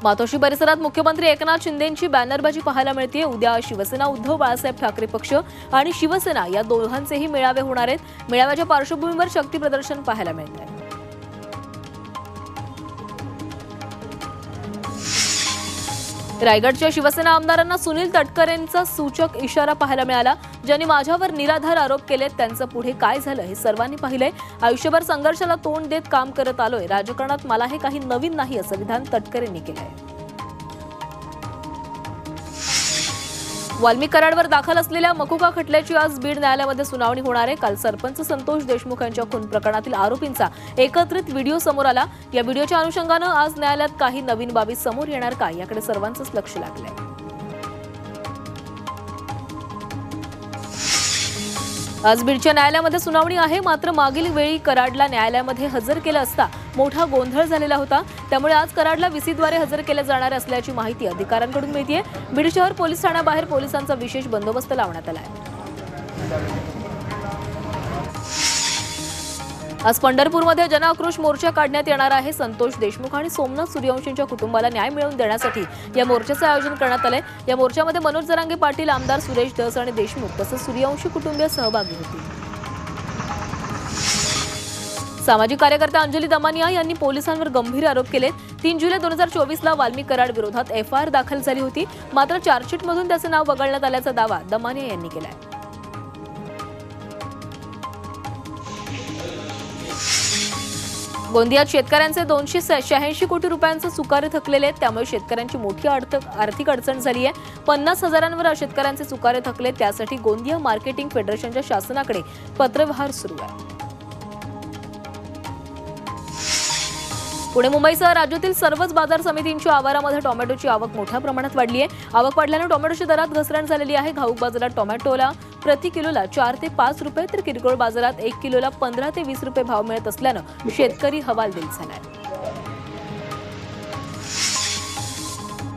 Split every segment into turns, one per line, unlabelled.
मातोश्री परिसरात मुख्यमंत्री एकनाथ शिंदेंची बॅनरबाजी पाहायला मिळते। उद्या शिवसेना उद्धव बाळासाहेब ठाकरे पक्ष आणि शिवसेना या दोघांचेही मेळावे होणार आहेत। मेळाव्याच्या पार्श्वभूमीवर शक्ती प्रदर्शन पाहायला मिळत आहे। रायगडच्या शिवसेना आमदारांना सुनील तटकरेंचा सूचक इशारा पाहायला मिळाला। ज्यांनी माझ्यावर निराधार आरोप केलेत त्यांचं पुढे काय झालं हे सर्वांनी पाहिलंय। आयुष्यभर संघर्षाला तोंड देत काम करत आलोय, राजकारणात मला हे काही नवीन नाही असं विधान तटकरेंनी केलंय। वाल्मिक कराडवर दाखल असलेल्या मकोका खटल्याची आज बीड न्यायालयामध्ये सुनावणी होणार आहे। काल सरपंच संतोष देशमुख यांच्या खून प्रकरणातील आरोपींचा एकत्रित व्हिडिओ समोर आला। या व्हिडिओच्या अनुषंगानं आज न्यायालयात काही नवीन बाबी समोर येणार का याकडे सर्वांचंच लक्ष लागलंय। आज बीडच्या न्यायालयामध्ये सुनावणी आहे। मात्र मागील वेळी कराडला न्यायालयामध्ये हजर केलं असता मोठा गोंधळ झालेला होता, त्यामुळे आज कराडला व्हीसीद्वारे हजर केले जाणार असल्याची माहिती अधिकाऱ्यांकडून मिळतेय। बीड शहर पोलीस ठाण्याबाहेर पोलिसांचा विशेष बंदोबस्त लावण्यात आला आहे। आज पंढरपूरमध्ये जनआक्रोश मोर्चा काढण्यात येणार आहे। संतोष देशमुख आणि सोमनाथ सूर्यवंशींच्या कुटुंबाला न्याय मिळवून देण्यासाठी या मोर्चाचे आयोजन करण्यात आले। या मोर्चामध्ये मनोज जरांगे पाटील, आमदार सुरेश धस आणि देशमुख तसंच सूर्यवंशी कुटुंबीय सहभागी होतील। सामाजिक कार्यकर्त्या अंजली दमानिया यांनी पोलिसांवर गंभीर आरोप केले। 3 जुलै 2024 ला वाल्मिक कराड विरोधात एफआयआर दाखल झाली होती, मात्र चार्जशीटमधून त्याचे नाव वगळण्यात आल्याचा दावा दमानिया यांनी केलाय। गोंदियात शेतकऱ्यांचे 286 कोटी रुपयांचे सुकारे थकलेले आहेत, त्यामुळे शेतकऱ्यांची मोठी आर्थिक अडचण झाली आहे। 50,000वर शेतकऱ्यांचे सुकारे थकले, त्यासाठी गोंदिया मार्केटिंग फेडरेशनच्या शासनाकडे पत्रव्यवहार सुरू आहे। पुणे मुंबईसह राज्यातील सर्वच बाजार समितींच्या आवारामध्ये टोमॅटोची आवक मोठ्या प्रमाणात वाढली आहे। आवक वाढल्याने टोमॅटोच्या दरात घसरण झालेली आहे। घाऊक बाजारात टोमॅटोला प्रति किलोला 4 ते 5 रुपये तर किरकोळ बाजारात 1 किलोला 15 ते 20 रुपये भाव मिळत असल्यानं शेतकरी हवालदिल झालाय।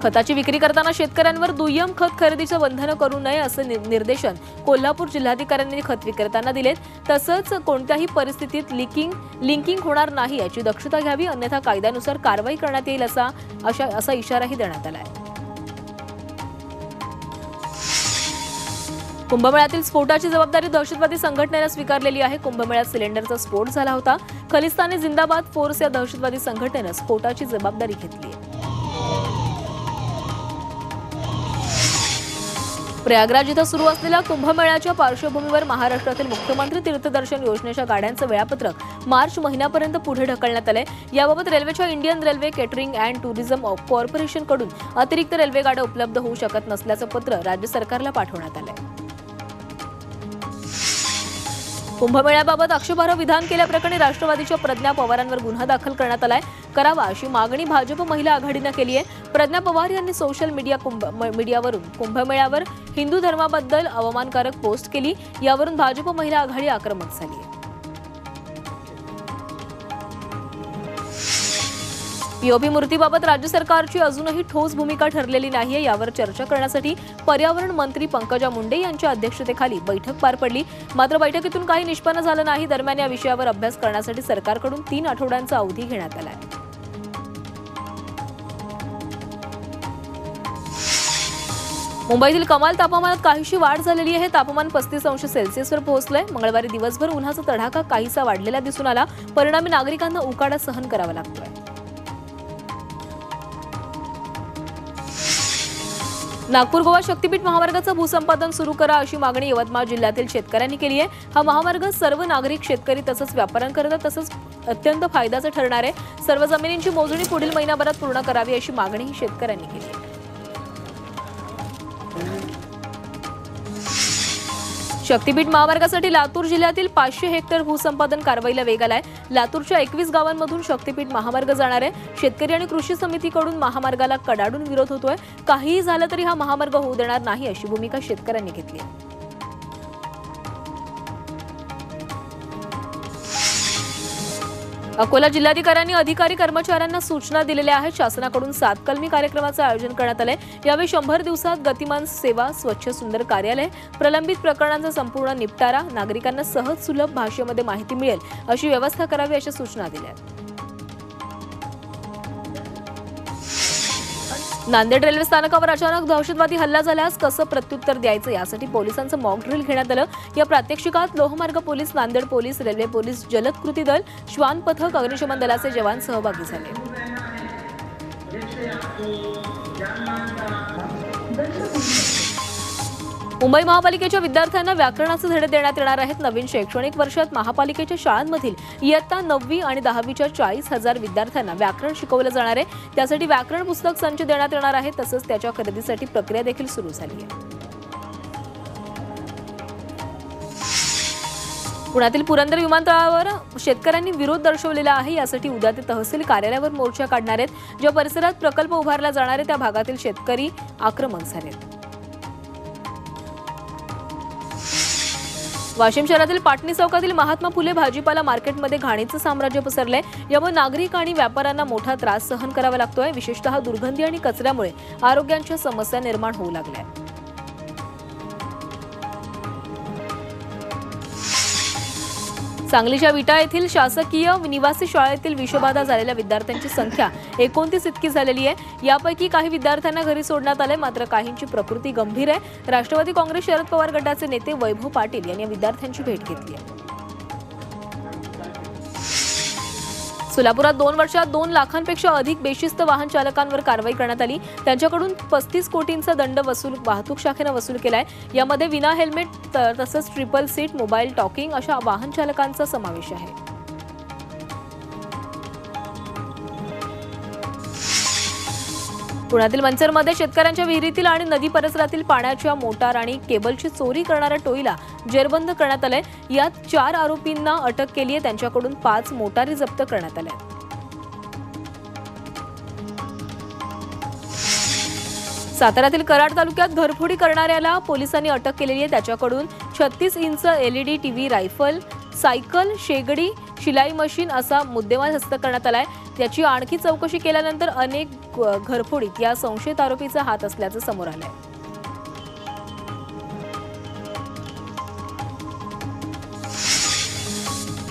खताची विक्री करताना शेतकऱ्यांवर दुय्यम खत खरेदीचं बंधन करू नये असे निर्देशन कोल्हापूर जिल्हाधिकाऱ्यांनी खत विक्रेत्यांना दिलेत। तसंच कोणत्याही परिस्थितीत लिंकिंग होणार नाही याची दक्षता घ्यावी, अन्यथा कायद्यानुसार कारवाई करण्यात येईल असा इशाराही देण्यात आलाय। कुंभमेळ्यातील स्फोटाची जबाबदारी दहशतवादी संघटनेने स्वीकारलेली आहे। कुंभमेळ्यात सिलेंडरचा स्फोट झाला होता। खलिस्तानी जिंदाबाद फोर्स या दहशतवादी संघटनेने स्फोटाची जबाबदारी घेतली आहे। प्रयागराज इथं सुरू असलेल्या कुंभमेळ्याच्या पार्श्वभूमीवर महाराष्ट्रातील मुख्यमंत्री तीर्थदर्शन योजनेच्या गाड्यांचं वेळापत्रक मार्च महिन्यापर्यंत पुढे ढकलण्यात आलंय। याबाबत रेल्वेच्या Indian railway catering and tourism कॉर्पोरेशनकडून अतिरिक्त रेल्वे गाड्या उपलब्ध होऊ शकत नसल्याचं पत्र राज्य सरकारला पाठवण्यात आलंय। कुंभमेळ्याबाबत आक्षेपार्ह विधान केल्याप्रकरणी राष्ट्रवादीच्या प्रज्ञा पवारांवर गुन्हा दाखल करण्यात आलाय। करावा अशी मागणी भाजप महिला आघाडीने केली आहे। प्रज्ञा पवार यांनी सोशल मीडियावरून कुंभमेळ्यावर हिंदू धर्माबद्दल अवमानकारक पोस्ट केली। यावरून भाजप महिला आघाडी आक्रमक झाली आहे। पीओपी मूर्तीबाबत राज्य सरकारची अजूनही ठोस भूमिका ठरलेली नाहीये। यावर चर्चा करण्यासाठी पर्यावरण मंत्री पंकजा मुंडे यांच्या अध्यक्षतेखाली बैठक पार पडली, मात्र बैठकीतून काही निष्पन्न झालं नाही। दरम्यान या विषयावर अभ्यास करण्यासाठी सरकारकडून 3 आठवड्यांचा अवधी घेण्यात आलाय। मुंबईतील कमाल तापमानात काहीशी वाढ झालेली आहे। तापमान 35 अंश सेल्सिअसवर पोहोचलंय। मंगळवारी दिवसभर उन्हाचा तडाखा काहीसा वाढलेला दिसून आला, परिणामी नागरिकांना उकाडा सहन करावा लागतोय। नागपूर गोवा शक्तीपीठ महामार्गाचं भूसंपादन सुरू करा अशी मागणी यवतमाळ जिल्ह्यातील शेतकऱ्यांनी केली आहे। हा महामार्ग सर्व नागरिक, शेतकरी तसंच व्यापाऱ्यांकरता तसंच अत्यंत फायद्याचं ठरणार आहे। सर्व जमिनींची मोजणी पुढील महिन्याभरात पूर्ण करावी अशी मागणीही शेतकऱ्यांनी केली आहे। शक्तीपीठ महामार्गासाठी लातूर जिल्ह्यातील 500 हेक्टर भूसंपादन कारवाईला वेग आलाय। लातूरच्या 21 गावांमधून शक्तीपीठ महामार्ग जाणार आहे। शेतकरी आणि कृषी समितीकडून महामार्गाला कडाडून विरोध होतोय। काहीही झालं तरी हा महामार्ग होऊ देणार नाही अशी भूमिका शेतकऱ्यांनी घेतली आहे। अकोला जिल्हाधिकाऱ्यांनी अधिकारी कर्मचाऱ्यांना सूचना दिलेल्या आहेत। शासनाकडून 7 कलमी कार्यक्रमाचे आयोजन करण्यात आले। यावेळी 100 दिवसात गतिमान सेवा, स्वच्छ सुंदर कार्यालय, प्रलंबित प्रकरणांचा संपूर्ण निपटारा, नागरिकांना सहज सुलभ भाषेमध्ये माहिती मिळेल अशी व्यवस्था करावी अशा सूचना दिल्या आहेत। नांदेड रेल्वे स्थानकावर अचानक दहशतवादी हल्ला झाल्यास कसं प्रत्युत्तर द्यायचं यासाठी पोलिसांचं मॉक ड्रिल घेण्यात आलं। या प्रात्यक्षिकात लोहमार्ग police, Nanded police, railway police, जलद कृती दल, श्वान पथक, अग्निशमन दलाचे जवान सहभागी झाले। मुंबई महापालिकेच्या विद्यार्थ्यांना व्याकरणाचे धडे देण्यात येणार आहेत। नवीन शैक्षणिक वर्षात महापालिकेच्या शाळांमधील इयत्ता 9वी आणि 10वीच्या 40,000 विद्यार्थ्यांना व्याकरण शिकवलं जाणार आहे। त्यासाठी व्याकरण पुस्तक संच देण्यात येणार आहे। तसंच त्याच्या खरेदीसाठी प्रक्रिया देखील सुरू झाली आहे। पुण्यातील पुरंदर विमानतळावर शेतकऱ्यांनी विरोध दर्शवलेला आहे। यासाठी उद्या ते तहसील कार्यालयावर मोर्चा काढणार आहेत। ज्या परिसरात प्रकल्प उभारला जाणार आहे त्या भागातील शेतकरी आक्रमक झालेत। वाशिम शहरातील पाटणी चौकातील महात्मा फुले भाजीपाला मार्केटमध्ये घाणीचं साम्राज्य पसरलंय। यामुळे नागरिक आणि व्यापाऱ्यांना मोठा त्रास सहन करावा लागतोय। विशेषतः दुर्गंधी आणि कचऱ्यामुळे आरोग्याच्या समस्या निर्माण होऊ लागल्या। सांगलीच्या विटा येथील शासकीय निवासी शाळेतील विषबाधा झालेल्या विद्यार्थ्यांची संख्या 29 इतकी झालेली आहे। यापैकी काही विद्यार्थ्यांना घरी सोडण्यात आले, मात्र काहींची प्रकृती गंभीर आहे। राष्ट्रवादी काँग्रेस शरद पवार गटाचे नेते वैभव पाटील यांनी विद्यार्थ्यांची भेट घेतली आहे। सोलापुरात 2 वर्षात 2 लाखांपेक्षा अधिक बेशिस्त वाहन चालकांवर कारवाई करण्यात आली। त्यांच्याकडून 35 कोटींचा दंड वाहतूक शाखेनं वसूल केलाय। यामध्ये विना हेल्मेट तसंच ट्रिपल सीट, मोबाईल टॉकिंग अशा वाहन चालकांचा समावेश आहे। पुण्यातील मंचरमध्ये शेतकऱ्यांच्या विहिरीतील आणि नदी परिसरातील पाण्याच्या मोटार आणि केबलची चोरी करणाऱ्या टोळीला जेरबंद करण्यात आलंय। यात 4 आरोपींना अटक केली आहे। त्यांच्याकडून 5 मोटारी जप्त करण्यात आल्या। साताऱ्यातील कराड तालुक्यात घरफोडी करणाऱ्याला पोलिसांनी अटक केलेली आहे। त्याच्याकडून 36 inch LED TV, rifle, cycle, शेगडी, शिलाई मशीन असा मुद्देमाल हस्त करण्यात आलाय। त्याची आणखी चौकशी केल्यानंतर अनेक घरफोडीत या संशयित आरोपीचा हात असल्याचं समोर आलंय।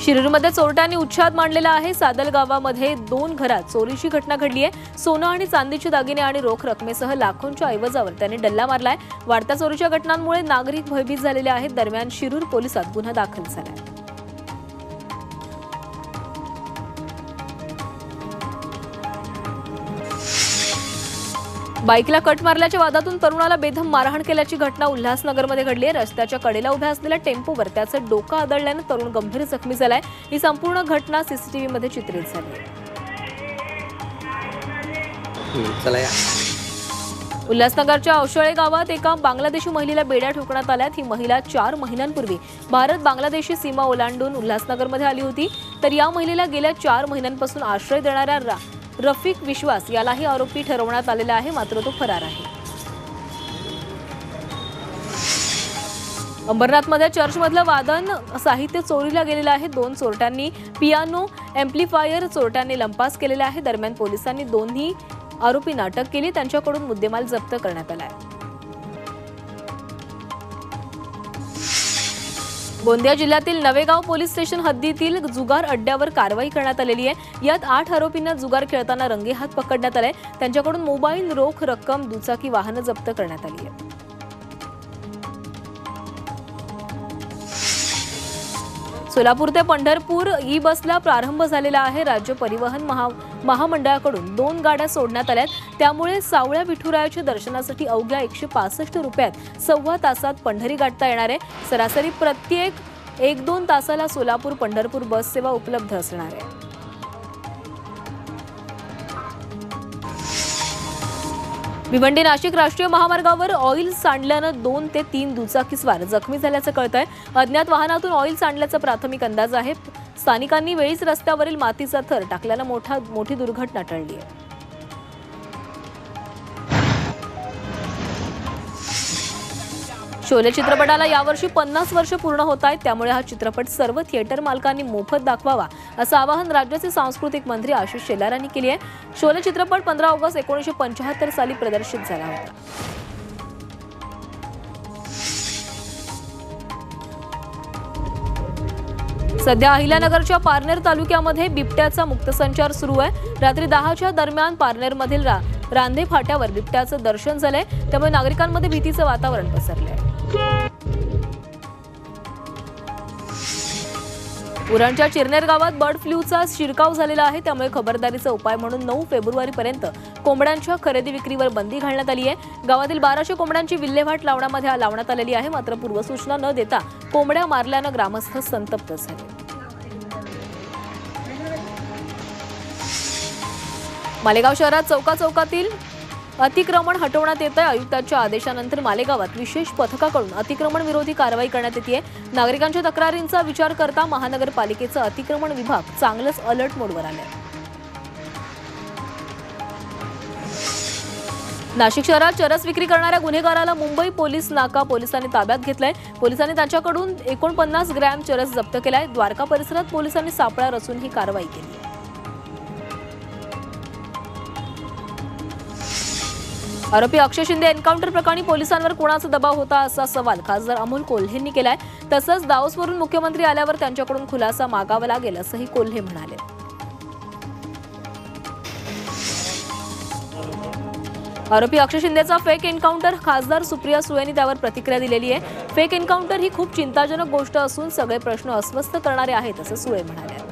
शिरूरमध्ये चोरट्यांनी उच्छाद मांडलेला आहे। सादल गावामध्ये 2 घरात चोरीची घटना घडली आहे। सोनं आणि चांदीचे दागिने आणि रोख रकमेसह लाखोंच्या ऐवजावर त्यांनी डल्ला मारलाय। वाढत्या चोरीच्या घटनांमुळे नागरिक भयभीत झालेले आहेत। दरम्यान शिरूर पोलिसात गुन्हा दाखल झालाय। बाईकला कट मारल्याच्या वादातून तरुणाला बेदम मारहाण केल्याची घटना उल्हासनगरमध्ये घडली आहे। रस्त्याच्या कडेला उभ्या असलेल्या टेम्पोवर त्याचं डोकं आदळल्यानं तरुण गंभीर जखमी झालाय। ही संपूर्ण घटना CCTV मध्ये चित्रित झाली आहे। उल्हासनगरच्या औषळे गावात एका बांगलादेशी महिलेला बेड्या ठोकण्यात आल्यात। ही महिला 4 महिन्यांपूर्वी भारत बांगलादेशी सीमा ओलांडून उल्हासनगरमध्ये आली होती। तर या महिलेला गेल्या 4 महिन्यांपासून आश्रय देणाऱ्या रफिक विश्वास यालाही आरोपी ठरवण्यात आलेला आहे, मात्र तो फरार आहे। अंबरनाथमध्ये चर्चमधलं वादन साहित्य चोरीला गेलेलं आहे। 2 चोरट्यांनी पियानो एम्प्लिफायर चोरट्यांनी लंपास केलेला आहे। दरम्यान पोलिसांनी दोन्ही आरोपींना अटक केली। त्यांच्याकडून मुद्देमाल जप्त करण्यात आला आहे। गोंदिया जिल्ह्यातील नवेगाव पोलीस स्टेशन हद्दीतील जुगार अड्ड्यावर कारवाई करण्यात आलेली आहे। यात 8 आरोपींना जुगार खेळताना रंगेहात पकडण्यात आले। त्यांच्याकडून मोबाईल, रोख रक्कम, दुचाकी वाहनं जप्त करण्यात आली आहे। सोलापूर ते पंढरपूर ई बसला प्रारंभ झालेला आहे। राज्य परिवहन महामंडळाकडून 2 गाड्या सोडण्यात आल्यात। त्यामुळे सावळ्या विठुरायाच्या दर्शनासाठी अवघ्या 165 रुपयात सव्वा तासात पंढरी गाठता येणार आहे। सरासरी प्रत्येक 1-2 तासाला सोलापूर पंढरपूर बस सेवा उपलब्ध असणार आहे। भिवंडी नाशिक राष्ट्रीय महामार्गावर ऑइल सांडल्यानं 2 ते 3 दुचाकीस्वार जखमी झाल्याचं कळतंय। अज्ञात वाहनातून ऑइल सांडल्याचा प्राथमिक अंदाज आहे। स्थानिकांनी वेळीच रस्त्यावरील मातीचा थर टाकल्यानं मोठी दुर्घटना टळली आहे। शोले चित्रपटाला यावर्षी 50 वर्ष पूर्ण होत आहेत। त्यामुळे हा चित्रपट सर्व थिएटर मालकांनी मोफत दाखवावा असं आवाहन राज्याचे सांस्कृतिक मंत्री आशिष शेलार यांनी केले आहे। शोले चित्रपट 15 ऑगस्ट 1975 साली प्रदर्शित झाला होता। सध्या अहिल्यानगरच्या पारनेर तालुक्यामध्ये बिबट्याचा मुक्तसंचार सुरू आहे। रात्री 10च्या दरम्यान पारनेरमधील रांधे फाट्यावर बिबट्याचं दर्शन झालंय, त्यामुळे नागरिकांमध्ये भीतीचं वातावरण पसरलंय। उरणच्या चिरनेर गावात बर्ड फ्लूचा शिरकाव झालेला आहे, त्यामुळे खबरदारीचा उपाय म्हणून 9 फेब्रुवारीपर्यंत कोंबड्यांच्या खरेदी विक्रीवर बंदी घालण्यात आली आहे। गावातील 1200 कोंबड्यांची विल्हेवाट लावण्यात आलेली आहे, मात्र पूर्वसूचना न देता कोंबड्या मारल्यानं ग्रामस्थ संतप्त झाले। मालेगाव शहरात चौकाचौकातील अतिक्रमण हटवण्यात येत आहे। आयुक्तांच्या आदेशानंतर मालेगावात विशेष पथकाकडून अतिक्रमण विरोधी कारवाई करण्यात येते। नागरिकांच्या तक्रारींचा विचार करता महानगरपालिकेचा अतिक्रमण विभाग चांगलंच अलर्ट मोडवर आलाय। नाशिक शहरात चरस विक्री करणाऱ्या गुन्हेगाराला मुंबई पोलीस नाका पोलिसांनी ताब्यात घेतलंय। पोलिसांनी त्याच्याकडून 49 ग्रॅम चरस जप्त केलाय। द्वारका परिसरात पोलिसांनी सापळा रचून ही कारवाई केली। आरोपी अक्षय शिंदे एन्काउंटर प्रकरणी पोलिसांवर कोणाचा दबाव होता असा सवाल खासदार अमोल कोल्हेंनी केलाय। तसंच दाओसवरून मुख्यमंत्री आल्यावर त्यांच्याकडून खुलासा मागावा लागेल असंही कोल्हे म्हणाले। आरोपी अक्षय शिंदेचा फेक एन्काउंटर खासदार सुप्रिया सुळेंनी त्यावर प्रतिक्रिया दिलेली आहे। फेक एन्काउंटर ही खूप चिंताजनक गोष्ट असून सगळे प्रश्न अस्वस्थ करणारे आहेत असं सुळे म्हणाले।